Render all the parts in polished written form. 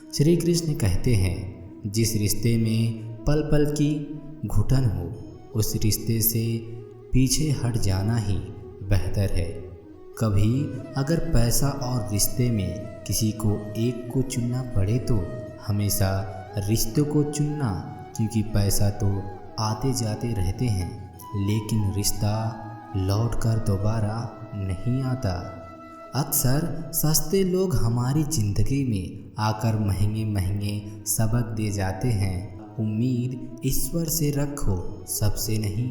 श्री कृष्ण कहते हैं, जिस रिश्ते में पल पल की घुटन हो उस रिश्ते से पीछे हट जाना ही बेहतर है। कभी अगर पैसा और रिश्ते में किसी को एक को चुनना पड़े तो हमेशा रिश्ते को चुनना, क्योंकि पैसा तो आते जाते रहते हैं लेकिन रिश्ता लौट कर दोबारा नहीं आता। अक्सर सस्ते लोग हमारी ज़िंदगी में आकर महंगे महंगे सबक दे जाते हैं। उम्मीद ईश्वर से रखो, सबसे नहीं।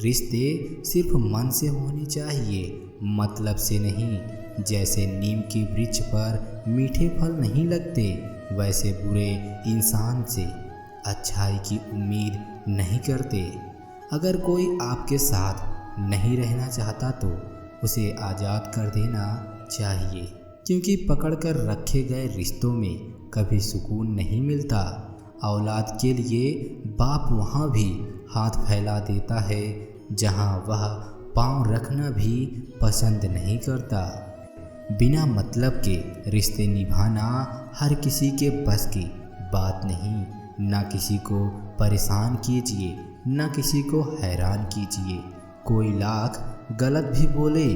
रिश्ते सिर्फ मन से होने चाहिए, मतलब से नहीं। जैसे नीम के वृक्ष पर मीठे फल नहीं लगते, वैसे बुरे इंसान से अच्छाई की उम्मीद नहीं करते। अगर कोई आपके साथ नहीं रहना चाहता तो उसे आज़ाद कर देना चाहिए, क्योंकि पकड़कर रखे गए रिश्तों में कभी सुकून नहीं मिलता। औलाद के लिए बाप वहाँ भी हाथ फैला देता है जहाँ वह पाँव रखना भी पसंद नहीं करता। बिना मतलब के रिश्ते निभाना हर किसी के बस की बात नहीं। ना किसी को परेशान कीजिए, ना किसी को हैरान कीजिए। कोई लाख गलत भी बोले,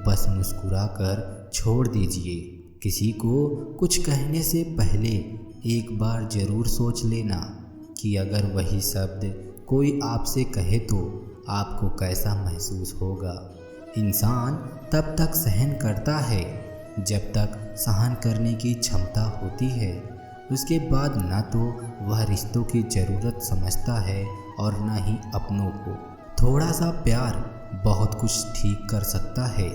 बस मुस्कुरा कर छोड़ दीजिए। किसी को कुछ कहने से पहले एक बार ज़रूर सोच लेना कि अगर वही शब्द कोई आपसे कहे तो आपको कैसा महसूस होगा। इंसान तब तक सहन करता है जब तक सहन करने की क्षमता होती है। उसके बाद ना तो वह रिश्तों की ज़रूरत समझता है और ना ही अपनों को। थोड़ा सा प्यार बहुत कुछ ठीक कर सकता है।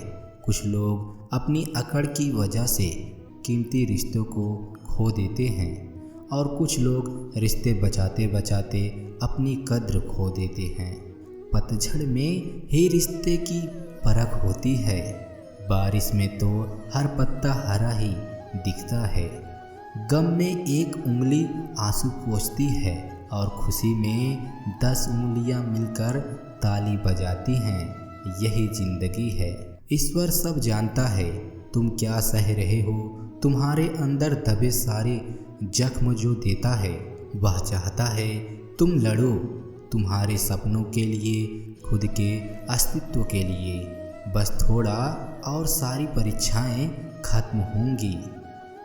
कुछ लोग अपनी अकड़ की वजह से कीमती रिश्तों को खो देते हैं और कुछ लोग रिश्ते बचाते बचाते अपनी कद्र खो देते हैं। पतझड़ में ही रिश्ते की परख होती है। बारिश में तो हर पत्ता हरा ही दिखता है। गम में एक उंगली आंसू पोंछती है और खुशी में 10 उंगलियां मिलकर ताली बजाती हैं। यही जिंदगी है। ईश्वर सब जानता है तुम क्या सह रहे हो। तुम्हारे अंदर दबे सारे जख्म जो देता है, वह चाहता है तुम लड़ो तुम्हारे सपनों के लिए, खुद के अस्तित्व के लिए। बस थोड़ा और सारी परीक्षाएं खत्म होंगी।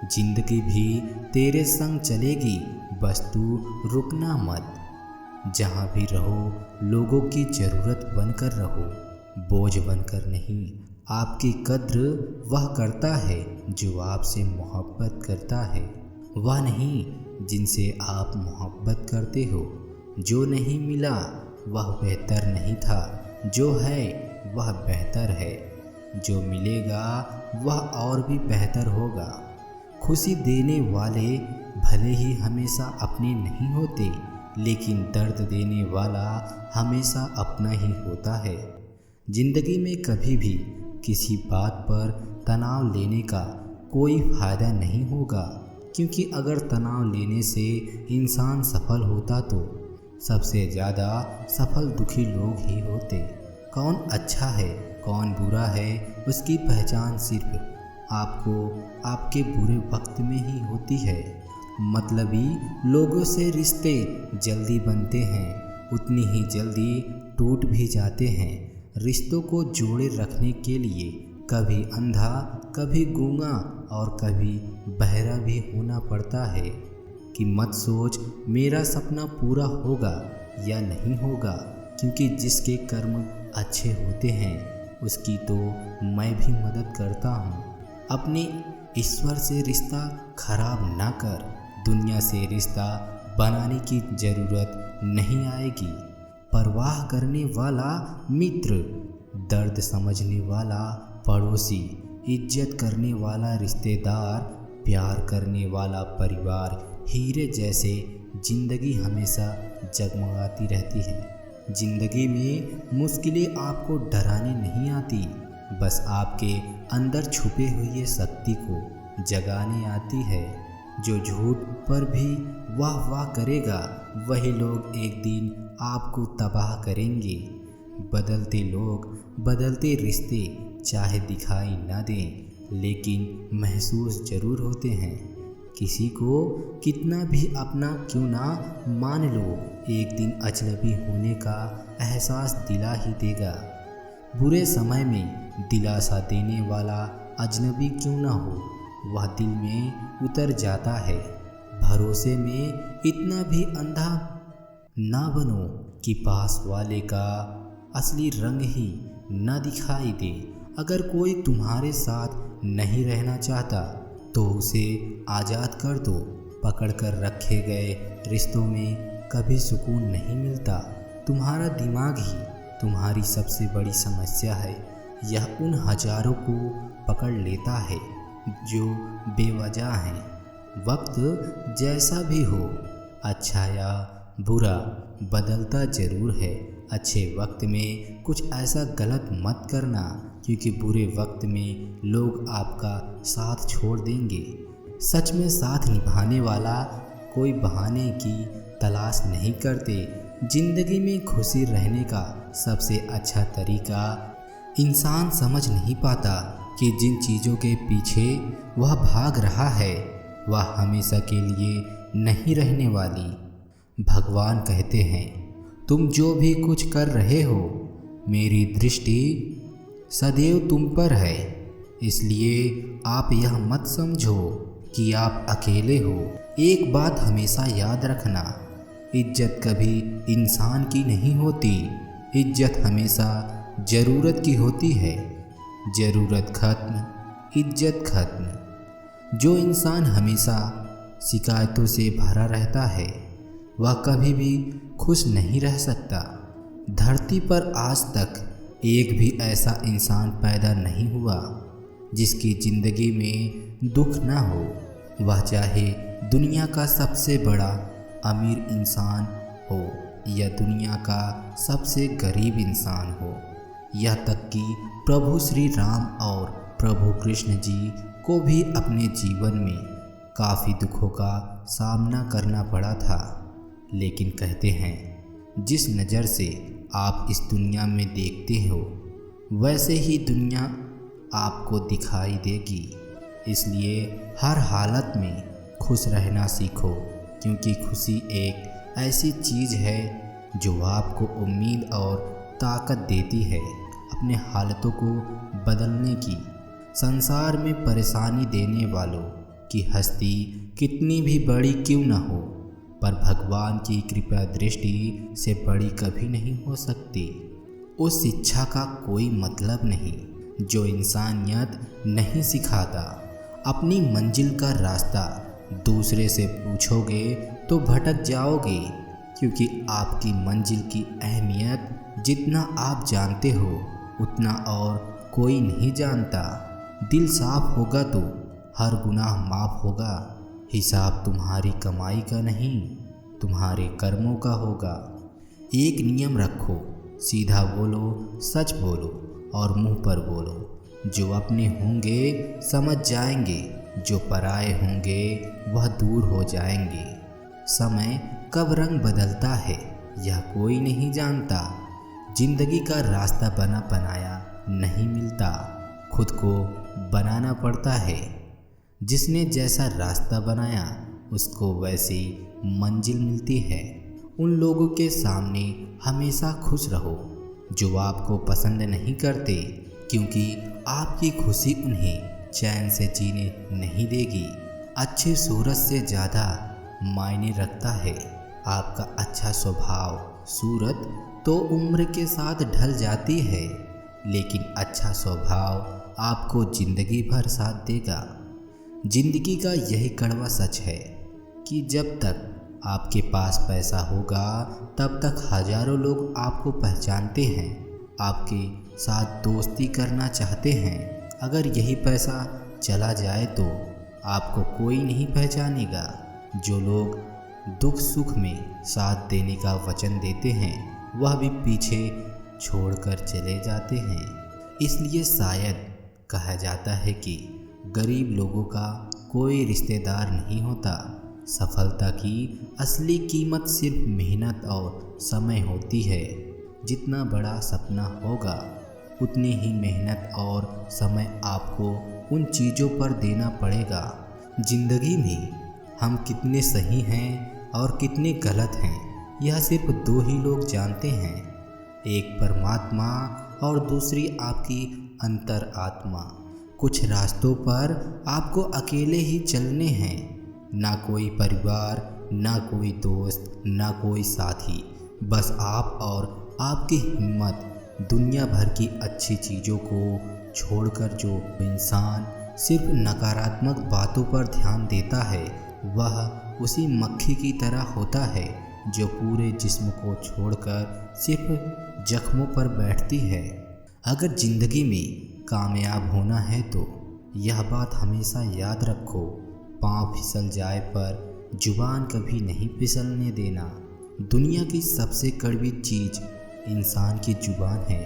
जिंदगी भी तेरे संग चलेगी, बस तू रुकना मत। जहाँ भी रहो लोगों की ज़रूरत बनकर रहो, बोझ बनकर नहीं। आपकी कद्र वह करता है जो आपसे मोहब्बत करता है, वह नहीं जिनसे आप मोहब्बत करते हो। जो नहीं मिला वह बेहतर नहीं था, जो है वह बेहतर है। जो मिलेगा वह और भी बेहतर होगा। खुशी देने वाले भले ही हमेशा अपने नहीं होते, लेकिन दर्द देने वाला हमेशा अपना ही होता है। जिंदगी में कभी भी किसी बात पर तनाव लेने का कोई फ़ायदा नहीं होगा, क्योंकि अगर तनाव लेने से इंसान सफल होता तो सबसे ज़्यादा सफल दुखी लोग ही होते। कौन अच्छा है कौन बुरा है उसकी पहचान सिर्फ आपको आपके बुरे वक्त में ही होती है। मतलबी लोगों से रिश्ते जल्दी बनते हैं, उतनी ही जल्दी टूट भी जाते हैं। रिश्तों को जोड़े रखने के लिए कभी अंधा, कभी गूंगा और कभी बहरा भी होना पड़ता है। कि मत सोच मेरा सपना पूरा होगा या नहीं होगा, क्योंकि जिसके कर्म अच्छे होते हैं उसकी तो मैं भी मदद करता हूँ। अपने ईश्वर से रिश्ता खराब ना कर, दुनिया से रिश्ता बनाने की ज़रूरत नहीं आएगी। परवाह करने वाला मित्र, दर्द समझने वाला पड़ोसी, इज्जत करने वाला रिश्तेदार, प्यार करने वाला परिवार, हीरे जैसे जिंदगी हमेशा जगमगाती रहती है। जिंदगी में मुश्किलें आपको डराने नहीं आती, बस आपके अंदर छुपे हुए शक्ति को जगाने आती है। जो झूठ पर भी वाह वाह करेगा, वही लोग एक दिन आपको तबाह करेंगे। बदलते लोग, बदलते रिश्ते चाहे दिखाई ना दें, लेकिन महसूस ज़रूर होते हैं। किसी को कितना भी अपना क्यों ना मान लो, एक दिन अजनबी होने का एहसास दिला ही देगा। बुरे समय में दिलासा देने वाला अजनबी क्यों ना हो, वह दिल में उतर जाता है। भरोसे में इतना भी अंधा ना बनो कि पास वाले का असली रंग ही न दिखाई दे। अगर कोई तुम्हारे साथ नहीं रहना चाहता तो उसे आज़ाद कर दो। पकड़ कर रखे गए रिश्तों में कभी सुकून नहीं मिलता। तुम्हारा दिमाग ही तुम्हारी सबसे बड़ी समस्या है। यह उन हजारों को पकड़ लेता है जो बेवजह हैं। वक्त जैसा भी हो, अच्छा या बुरा, बदलता ज़रूर है। अच्छे वक्त में कुछ ऐसा गलत मत करना, क्योंकि बुरे वक्त में लोग आपका साथ छोड़ देंगे। सच में साथ निभाने वाला कोई बहाने की तलाश नहीं करते। जिंदगी में खुशी रहने का सबसे अच्छा तरीका इंसान समझ नहीं पाता कि जिन चीज़ों के पीछे वह भाग रहा है वह हमेशा के लिए नहीं रहने वाली। भगवान कहते हैं, तुम जो भी कुछ कर रहे हो, मेरी दृष्टि सदैव तुम पर है। इसलिए आप यह मत समझो कि आप अकेले हो। एक बात हमेशा याद रखना, इज्जत कभी इंसान की नहीं होती। इज्जत हमेशा ज़रूरत की होती है। ज़रूरत खत्म, इज्जत खत्म। जो इंसान हमेशा शिकायतों से भरा रहता है वह कभी भी खुश नहीं रह सकता। धरती पर आज तक एक भी ऐसा इंसान पैदा नहीं हुआ जिसकी ज़िंदगी में दुख ना हो। वह चाहे दुनिया का सबसे बड़ा अमीर इंसान हो या दुनिया का सबसे गरीब इंसान हो। यह तक कि प्रभु श्री राम और प्रभु कृष्ण जी को भी अपने जीवन में काफ़ी दुखों का सामना करना पड़ा था। लेकिन कहते हैं, जिस नज़र से आप इस दुनिया में देखते हो वैसे ही दुनिया आपको दिखाई देगी। इसलिए हर हालत में खुश रहना सीखो, क्योंकि खुशी एक ऐसी चीज़ है जो आपको उम्मीद और ताकत देती है अपने हालतों को बदलने की। संसार में परेशानी देने वालों की हस्ती कितनी भी बड़ी क्यों न हो, पर भगवान की कृपा दृष्टि से बड़ी कभी नहीं हो सकती। उस शिक्षा का कोई मतलब नहीं जो इंसानियत नहीं सिखाता। अपनी मंजिल का रास्ता दूसरे से पूछोगे तो भटक जाओगे, क्योंकि आपकी मंजिल की अहमियत जितना आप जानते हो उतना और कोई नहीं जानता। दिल साफ होगा तो हर गुनाह माफ़ होगा। हिसाब तुम्हारी कमाई का नहीं, तुम्हारे कर्मों का होगा। एक नियम रखो, सीधा बोलो, सच बोलो और मुंह पर बोलो। जो अपने होंगे समझ जाएंगे, जो पराए होंगे वह दूर हो जाएंगे। समय कब रंग बदलता है यह कोई नहीं जानता। जिंदगी का रास्ता बना बनाया नहीं मिलता, खुद को बनाना पड़ता है। जिसने जैसा रास्ता बनाया उसको वैसी मंजिल मिलती है। उन लोगों के सामने हमेशा खुश रहो जो आपको पसंद नहीं करते, क्योंकि आपकी खुशी उन्हें चैन से जीने नहीं देगी। अच्छे सूरत से ज़्यादा मायने रखता है आपका अच्छा स्वभाव। सूरत तो उम्र के साथ ढल जाती है, लेकिन अच्छा स्वभाव आपको ज़िंदगी भर साथ देगा। जिंदगी का यही कड़वा सच है कि जब तक आपके पास पैसा होगा तब तक हजारों लोग आपको पहचानते हैं, आपके साथ दोस्ती करना चाहते हैं। अगर यही पैसा चला जाए तो आपको कोई नहीं पहचानेगा। जो लोग दुख सुख में साथ देने का वचन देते हैं वह भी पीछे छोड़कर चले जाते हैं। इसलिए शायद कहा जाता है कि गरीब लोगों का कोई रिश्तेदार नहीं होता। सफलता की असली कीमत सिर्फ मेहनत और समय होती है। जितना बड़ा सपना होगा उतनी ही मेहनत और समय आपको उन चीज़ों पर देना पड़ेगा। जिंदगी में हम कितने सही हैं और कितने गलत हैं यह सिर्फ दो ही लोग जानते हैं, एक परमात्मा और दूसरी आपकी अंतर आत्मा। कुछ रास्तों पर आपको अकेले ही चलने हैं, ना कोई परिवार, ना कोई दोस्त, ना कोई साथी, बस आप और आपकी हिम्मत। दुनिया भर की अच्छी चीज़ों को छोड़कर जो इंसान सिर्फ नकारात्मक बातों पर ध्यान देता है वह उसी मक्खी की तरह होता है जो पूरे जिस्म को छोड़कर सिर्फ जख्मों पर बैठती है। अगर ज़िंदगी में कामयाब होना है तो यह बात हमेशा याद रखो, पाँव फिसल जाए पर जुबान कभी नहीं फिसलने देना। दुनिया की सबसे कड़वी चीज़ इंसान की जुबान है,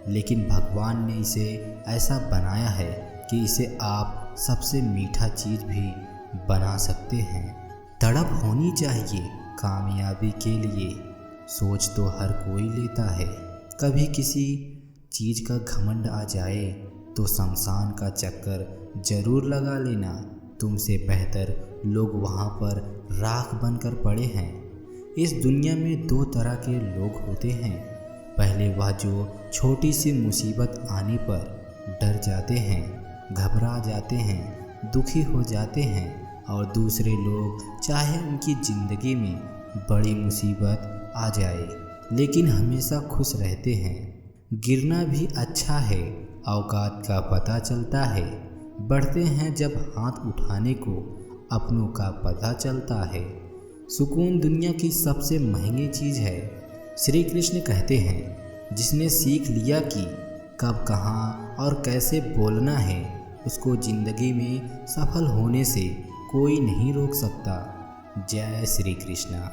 लेकिन भगवान ने इसे ऐसा बनाया है कि इसे आप सबसे मीठा चीज़ भी बना सकते हैं। तड़प होनी चाहिए कामयाबी के लिए, सोच तो हर कोई लेता है। कभी किसी चीज़ का घमंड आ जाए तो शमशान का चक्कर ज़रूर लगा लेना, तुमसे बेहतर लोग वहाँ पर राख बनकर पड़े हैं। इस दुनिया में दो तरह के लोग होते हैं, पहले वह जो छोटी सी मुसीबत आने पर डर जाते हैं, घबरा जाते हैं, दुखी हो जाते हैं, और दूसरे लोग चाहे उनकी ज़िंदगी में बड़ी मुसीबत आ जाए लेकिन हमेशा खुश रहते हैं। गिरना भी अच्छा है, औकात का पता चलता है, बढ़ते हैं जब हाथ उठाने को अपनों का पता चलता है। सुकून दुनिया की सबसे महंगी चीज़ है। श्री कृष्ण कहते हैं, जिसने सीख लिया कि कब, कहाँ और कैसे बोलना है, उसको ज़िंदगी में सफल होने से कोई नहीं रोक सकता। जय श्री कृष्णा।